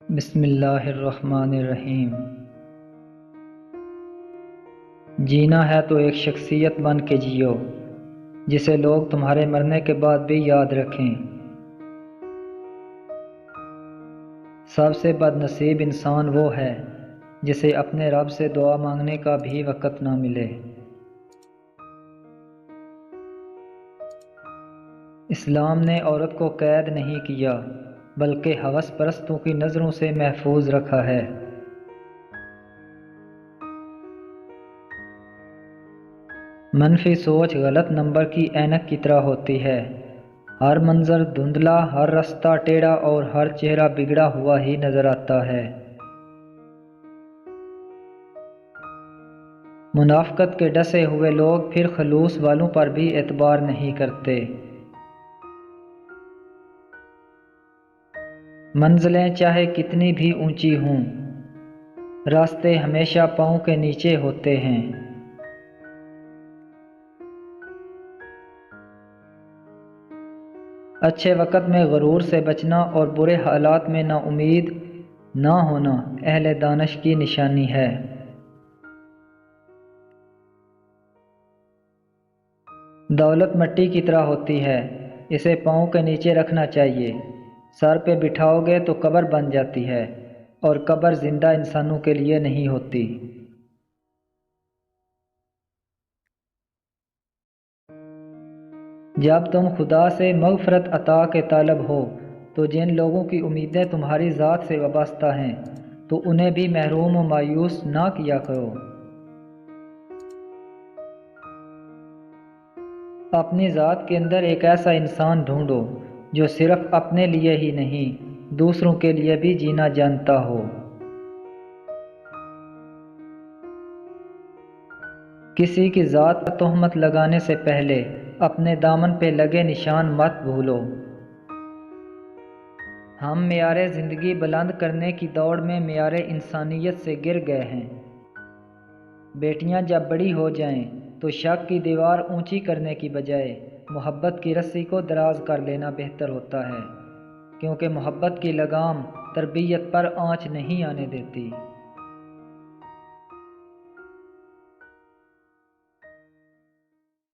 بسم اللہ الرحمن الرحیم۔ جینا ہے تو ایک شخصیت بن کے جیو جسے لوگ تمہارے مرنے کے بعد بھی یاد رکھیں۔ سب سے بد نصیب انسان وہ ہے جسے اپنے رب سے دعا مانگنے کا بھی وقت نہ ملے۔ اسلام نے عورت کو قید نہیں کیا بلکہ ہوس پرستوں کی نظروں سے محفوظ رکھا ہے۔ منفی سوچ غلط نمبر کی اینک کی طرح ہوتی ہے۔ ہر منظر دھندلا، ہر رستہ ٹیڑھا اور ہر چہرہ بگڑا ہوا ہی نظر آتا ہے۔ منافقت کے ڈسے ہوئے لوگ پھر خلوص والوں پر بھی اعتبار نہیں کرتے۔ منزلیں چاہے کتنی بھی اونچی ہوں، راستے ہمیشہ پاؤں کے نیچے ہوتے ہیں۔ اچھے وقت میں غرور سے بچنا اور برے حالات میں نا امید نہ ہونا اہل دانش کی نشانی ہے۔ دولت مٹی کی طرح ہوتی ہے، اسے پاؤں کے نیچے رکھنا چاہیے۔ سر پہ بٹھاؤ گے تو قبر بن جاتی ہے، اور قبر زندہ انسانوں کے لیے نہیں ہوتی۔ جب تم خدا سے مغفرت عطا کے طالب ہو تو جن لوگوں کی امیدیں تمہاری ذات سے وابستہ ہیں تو انہیں بھی محروم و مایوس نہ کیا کرو۔ اپنی ذات کے اندر ایک ایسا انسان ڈھونڈو جو صرف اپنے لیے ہی نہیں دوسروں کے لیے بھی جینا جانتا ہو۔ کسی کی ذات پر تہمت لگانے سے پہلے اپنے دامن پہ لگے نشان مت بھولو۔ ہم معیار زندگی بلند کرنے کی دوڑ میں معیار انسانیت سے گر گئے ہیں۔ بیٹیاں جب بڑی ہو جائیں تو شک کی دیوار اونچی کرنے کی بجائے محبت کی رسی کو دراز کر لینا بہتر ہوتا ہے، کیونکہ محبت کی لگام تربیت پر آنچ نہیں آنے دیتی۔